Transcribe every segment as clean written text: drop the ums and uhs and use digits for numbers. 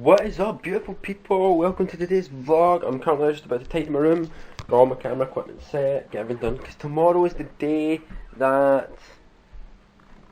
What is up, beautiful people? Welcome to today's vlog. I'm currently just about to tidy my room, got all my camera equipment set, get everything done, because tomorrow is the day that...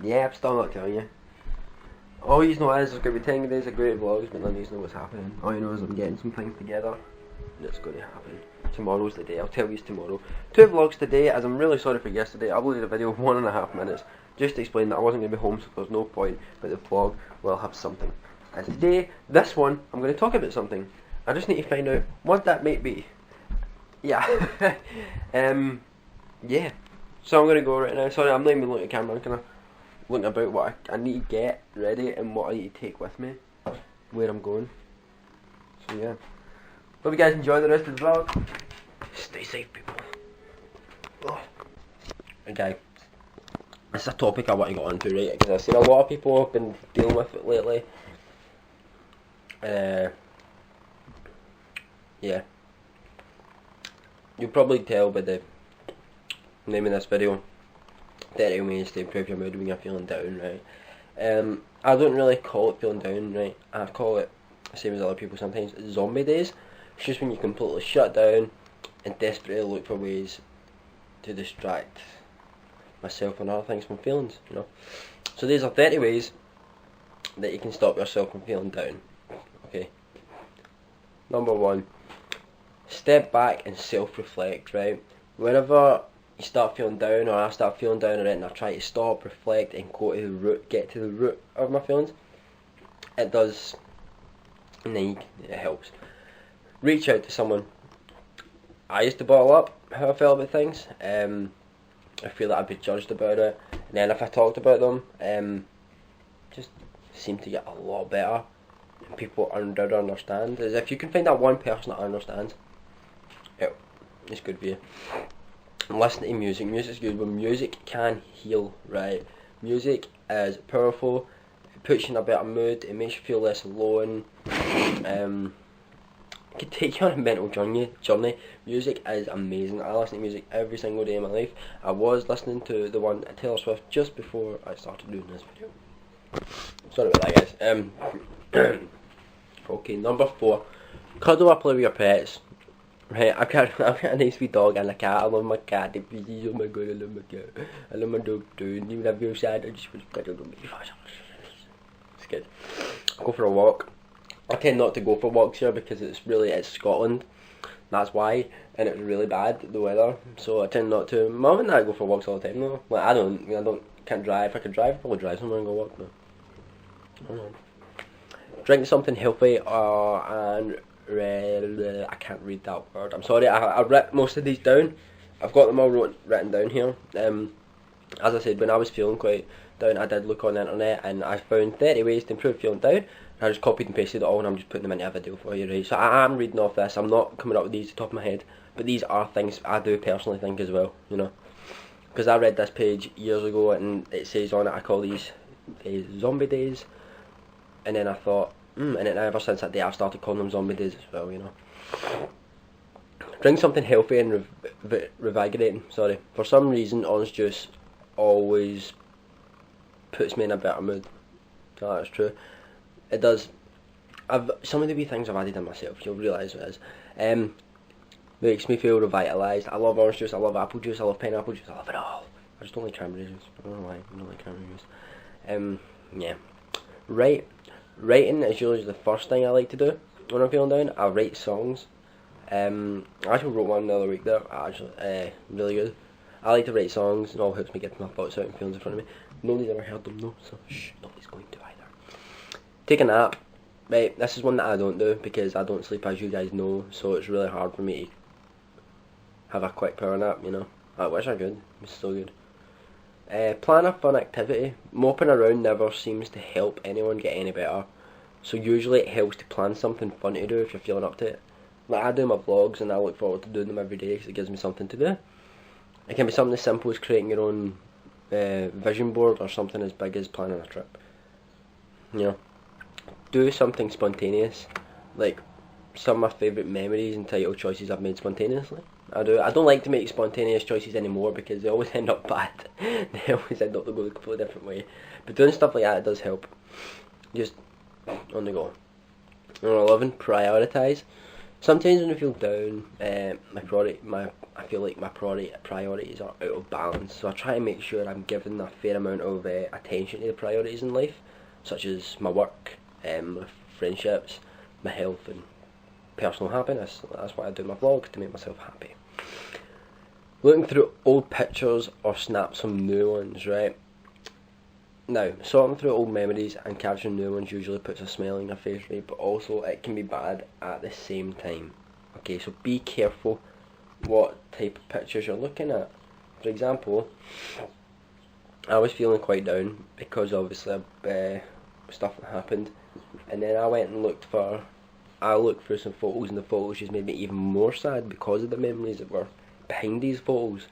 Yeah, I'm still not telling you. All you know is there's going to be 10 days of great vlogs, but none of you know what's happening. All you know is I'm getting some things together, and it's going to happen. Tomorrow's the day, I'll tell you tomorrow. 2 vlogs today, as I'm really sorry for yesterday. I uploaded a video of 1.5 minutes, just to explain that I wasn't going to be home, so there's no point, but the vlog will have something. And today, this one, I'm going to talk about something. I just need to find out what that might be. Yeah. Yeah. So I'm going to go right now. Sorry, I'm not even looking at the camera. I'm kind of looking about what I need to get ready and what I need to take with me, where I'm going. So yeah. Hope you guys enjoy the rest of the vlog. Stay safe, people. Oh. Okay. This is a topic I want to get onto, right? Because I've seen a lot of people have been dealing with it lately. Yeah. You'll probably tell by the name of this video, 30 ways to improve your mood when you're feeling down, right? I don't really call it feeling down, right? I call it, same as other people sometimes, zombie days. It's just when you completely shut down and desperately look for ways to distract myself and other things from feelings, you know. So these are 30 ways that you can stop yourself from feeling down. Okay. Number 1, step back and self-reflect, right? Whenever you start feeling down, or I start feeling down or anything, I try to stop, reflect and go to the root, get to the root of my feelings. It does, and then it helps. Reach out to someone. I used to bottle up how I felt about things. I feel that I'd be judged about it, and then if I talked about them, just seemed to get a lot better. And people did understand. As if you can find that one person that understands, it's good for you. And listen to music. Music's good. When music can heal, right? Music is powerful. It puts you in a better mood. It makes you feel less alone. It can take you on a mental journey. Music is amazing. I listen to music every single day of my life. I was listening to the one at Taylor Swift just before I started doing this video. Sorry about that, guys. Okay, number 4. Cuddle or play with your pets. Right, I've got a nice wee dog and a cat. I love my cat. Oh my god, I love my cat. I love my dog too. And even if I feel sad, I just want to cuddle them. It's good. Go for a walk. I tend not to go for walks here because it's Scotland. That's why, and it's really bad, the weather. So I tend not to. Mum and I go for walks all the time though. Like can't drive. If I could drive, I'd probably drive somewhere and go walk. No. I don't know. Drink something healthy, and I can't read that word. I'm sorry. I wrote most of these down. I've got them all written down here. As I said, when I was feeling quite down, I did look on the internet and I found 30 ways to improve feeling down. I just copied and pasted it all, and I'm just putting them into a video for you, right? So I am reading off this. I'm not coming up with these at the top of my head, but these are things I do personally think as well, you know. Because I read this page years ago, and it says on it, I call these zombie days. And then I thought, and then ever since that day, I've started calling them zombie days as well, you know. Drink something healthy and revigorating. Sorry, for some reason, orange juice always puts me in a better mood. No, that's true. It does. Some of the wee things I've added in myself, you'll realise what it is. Makes me feel revitalised. I love orange juice, I love apple juice, I love pineapple juice, I love it all. I just don't like cranberry juice. I don't know why I don't like cranberry juice. Yeah. Writing is usually the first thing I like to do when I'm feeling down. I write songs. I actually wrote one the other week there. Really good. I like to write songs. It all helps me get my thoughts out and feelings in front of me. Nobody's ever heard them though, so shh, nobody's going to either. Take a nap. Right, this is one that I don't do because I don't sleep, as you guys know, so it's really hard for me to have a quick power nap, you know. I wish I could. It's so good. Plan a fun activity. Moping around never seems to help anyone get any better, so usually it helps to plan something fun to do if you're feeling up to it. Like I do my vlogs and I look forward to doing them every day because it gives me something to do. It can be something as simple as creating your own vision board, or something as big as planning a trip. You know, do something spontaneous. Like some of my favourite memories and title choices I've made spontaneously. I don't like to make spontaneous choices anymore because they always end up bad. They always end up going a completely different way. But doing stuff like that, it does help. Just on the go. Number 11, prioritise. Sometimes when I feel down, I feel like my priorities are out of balance. So I try to make sure I'm giving a fair amount of attention to the priorities in life, such as my work, my friendships, my health, and personal happiness. That's why I do my vlog, to make myself happy. Looking through old pictures or snap some new ones, right? Now, sorting through old memories and capturing new ones usually puts a smile on your face, right? But also it can be bad at the same time. Okay, so be careful what type of pictures you're looking at. For example, I was feeling quite down because obviously stuff that happened, and then I went and looked through some photos, and the photos just made me even more sad because of the memories that were behind these photos.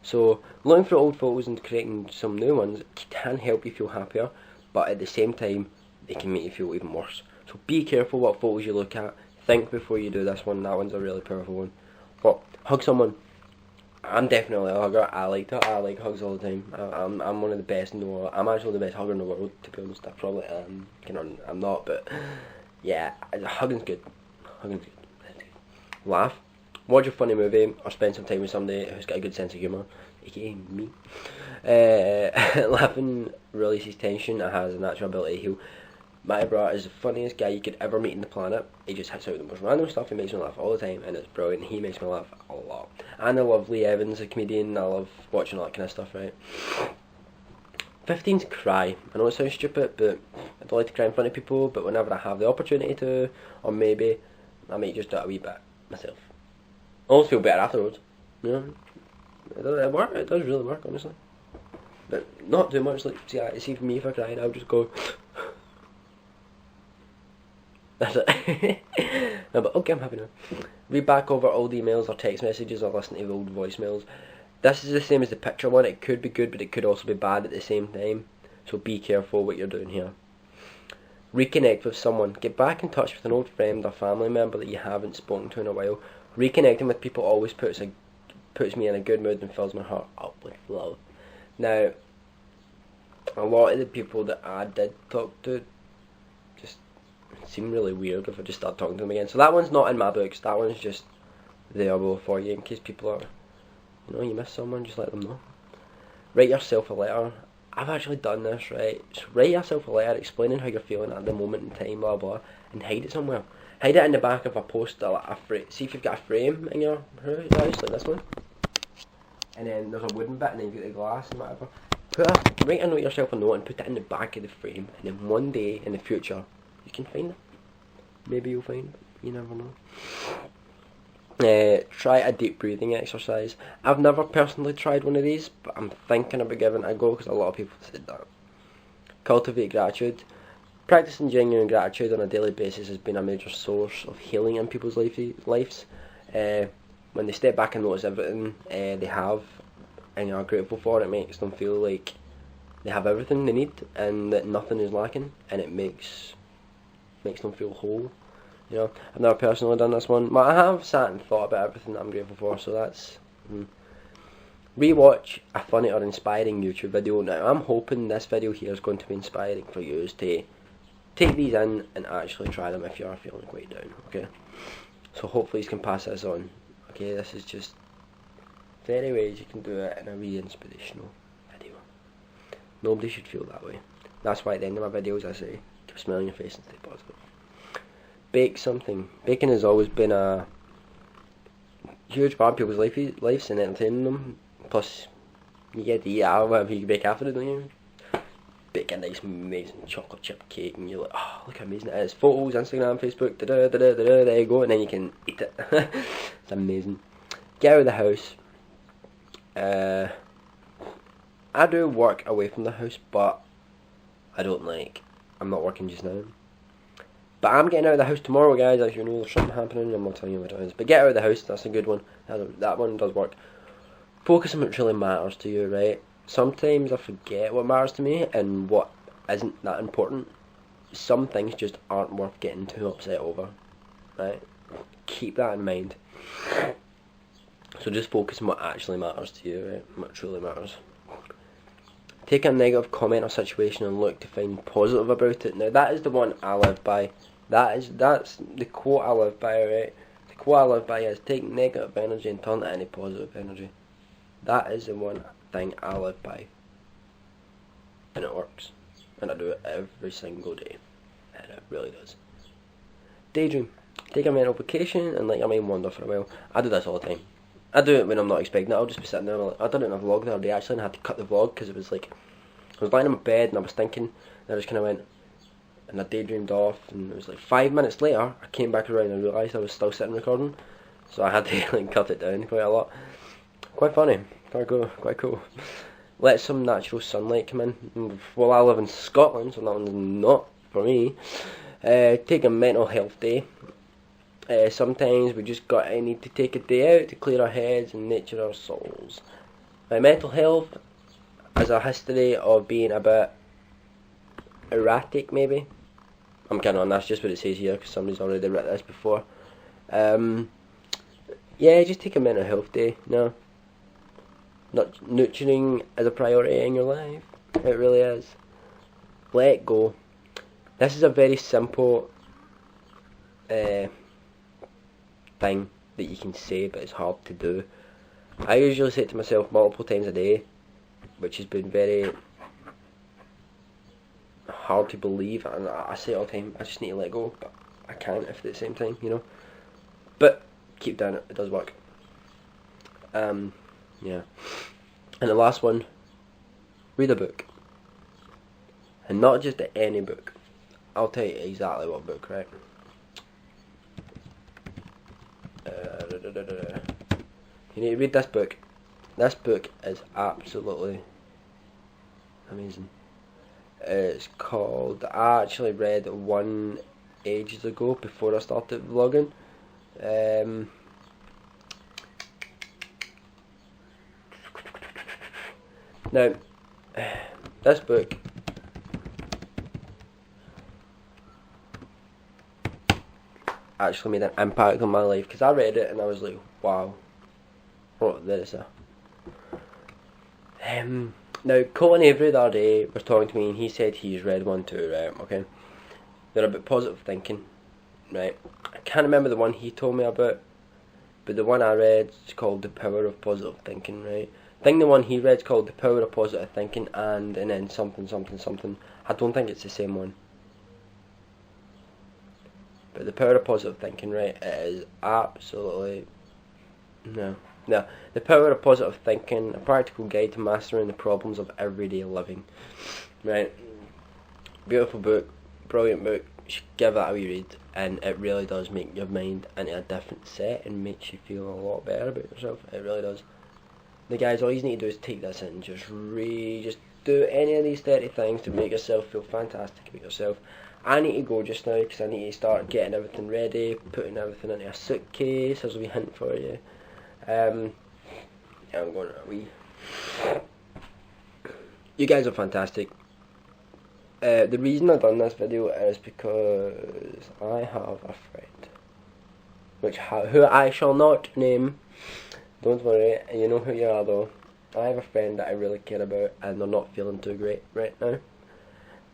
So looking for old photos and creating some new ones can help you feel happier, but at the same time they can make you feel even worse. So be careful what photos you look at. Think before you do this one. That one's a really powerful one. But hug someone. I'm definitely a hugger. I like hugs all the time. I'm one of the best in the world. I'm actually the best hugger in the world, to be honest. I probably am. I'm not, but yeah, hugging's good. Hugging's good. Laugh. Watch a funny movie or spend some time with somebody who's got a good sense of humour, aka me. Laughing releases tension and has a natural ability to heal. My brother is the funniest guy you could ever meet on the planet. He just hits out the most random stuff. He makes me laugh all the time, and it's brilliant. He makes me laugh a lot. And I love Lee Evans, a comedian. I love watching all that kind of stuff, right? 15's cry. I know it sounds stupid, but I don't like to cry in front of people, but whenever I have the opportunity to, or maybe I might just do it a wee bit myself. I always feel better afterwards. Yeah, it does really work, honestly. But not too much. Like, see for me, if I cried, I would just go. That's it. No, but okay, I'm happy now. Read back over old emails or text messages or listen to old voicemails. This is the same as the picture one. It could be good, but it could also be bad at the same time. So be careful what you're doing here. Reconnect with someone. Get back in touch with an old friend or family member that you haven't spoken to in a while. Reconnecting with people always puts me in a good mood and fills my heart up with love. Now, a lot of the people that I did talk to just seem really weird if I just start talking to them again. So that one's not in my books. That one's just there for you in case people are, you miss someone, just let them know. Write yourself a letter. I've actually done this, right? So write yourself a letter explaining how you're feeling at the moment in time, blah blah, and hide it somewhere. Hide it in the back of a poster, like a frame. See if you've got a frame in your house, like this one. And then there's a wooden bit, and then you've got the glass and whatever. Write a note yourself a note and put it in the back of the frame, and then one day in the future, you can find it. Maybe you'll find it. You never know. Try a deep breathing exercise. I've never personally tried one of these, but I'm thinking about giving it a go because a lot of people said that. Cultivate gratitude. Practicing genuine gratitude on a daily basis has been a major source of healing in people's lives. When they step back and notice everything they have and are grateful for, it makes them feel like they have everything they need and that nothing is lacking, and it makes them feel whole. I've never personally done this one, but I have sat and thought about everything that I'm grateful for, so that's... Rewatch a funny or inspiring YouTube video. Now, I'm hoping this video here is going to be inspiring for you to take these in and actually try them if you are feeling quite down, okay? So hopefully you can pass this on. Okay, this is just 30 ways you can do it in a really inspirational video. Nobody should feel that way. That's why at the end of my videos I say, keep a smile on your face and stay positive. Bake something. Baking has always been a huge part of people's lives and entertaining them. Plus, you get to eat out whatever you bake after it, don't you? Bake a nice, amazing chocolate chip cake, and you're like, oh, look how amazing it is. Photos, Instagram, Facebook, there you go, and then you can eat it. It's amazing. Get out of the house. I do work away from the house, but I'm not working just now. But I'm getting out of the house tomorrow, guys. As you know, there's something happening. I'm not telling you what it is. But get out of the house. That's a good one. That one does work. Focus on what really matters to you, right? Sometimes I forget what matters to me and what isn't that important. Some things just aren't worth getting too upset over, right? Keep that in mind. So just focus on what actually matters to you, right? What truly matters. Take a negative comment or situation and look to find positive about it. Now that is the one I live by. That's the quote I live by, right? The quote I live by is take negative energy and turn it into positive energy. That is the one thing I live by. And it works. And I do it every single day. And it really does. Daydream. Take a mental vacation and let your mind wander for a while. I do this all the time. I do it when I'm not expecting it. I'll just be sitting there. I did it in a vlog the other day actually, and I had to cut the vlog because it was like, I was lying in my bed and I was thinking, and I just kind of went, and I daydreamed off, and it was like 5 minutes later, I came back around and realised I was still sitting recording, so I had to like cut it down quite a lot. Quite funny, quite cool. Let some natural sunlight come in. Well, I live in Scotland, so that one's not for me. Take a mental health day. Sometimes we just need to take a day out to clear our heads and nurture our souls. Mental health has a history of being a bit erratic, maybe. I'm kidding on, that's just what it says here because somebody's already written this before. Yeah, just take a mental health day. No, not nurturing is a priority in your life. It really is. Let go. This is a very simple thing that you can say, but it's hard to do. I usually say it to myself multiple times a day, which has been very hard to believe, and I say it all the time, I just need to let go, but I can't if at the same time, you know. But keep doing it, it does work. Yeah. And the last one, read a book. And not just any book. I'll tell you exactly what book, right? You need to read this book. This book is absolutely amazing. It's called, I actually read one ages ago before I started vlogging. Now, this book actually made an impact on my life because I read it and I was like, wow, what this is. Now, Colin Avery the other day was talking to me and he said he's read one too, right? Okay, they're about positive thinking, right? I can't remember the one he told me about, but the one I read is called The Power of Positive Thinking, right? I think the one he read is called The Power of Positive Thinking and then something. I don't think it's the same one. But The Power of Positive Thinking, right, it is absolutely, no. The Power of Positive Thinking, a practical guide to mastering the problems of everyday living. Right, beautiful book, brilliant book, you should give that a wee read, and it really does make your mind into a different set and makes you feel a lot better about yourself, it really does. The guys, all you need to do is take this in, just do any of these 30 things to make yourself feel fantastic about yourself. I need to go just now because I need to start getting everything ready, putting everything into a suitcase. There's a wee hint for you. Yeah, I'm going a wee. You guys are fantastic. The reason I've done this video is because I have a friend, who I shall not name. Don't worry, you know who you are though. I have a friend that I really care about, and they're not feeling too great right now.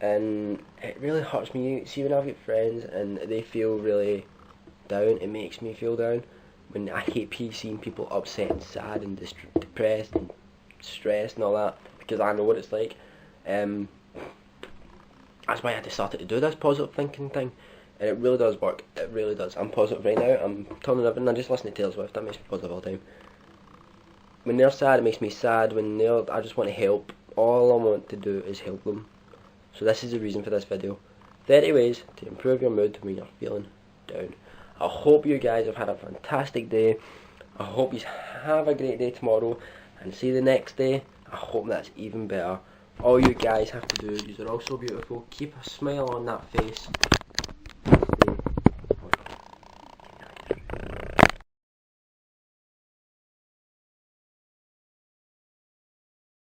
And it really hurts me. See, when I've got friends and they feel really down, it makes me feel down. When I hate seeing people upset and sad and depressed and stressed and all that, because I know what it's like. That's why I decided to do this positive thinking thing, and it really does work. It really does. I'm positive right now. I'm turning everything. I just listen to Taylor Swift. That makes me positive all the time. When they're sad, it makes me sad. I just want to help. All I want to do is help them. So this is the reason for this video. 30 ways to improve your mood when you're feeling down. I hope you guys have had a fantastic day. I hope you have a great day tomorrow. And see the next day, I hope that's even better. All you guys have to do, you are all so beautiful. Keep a smile on that face.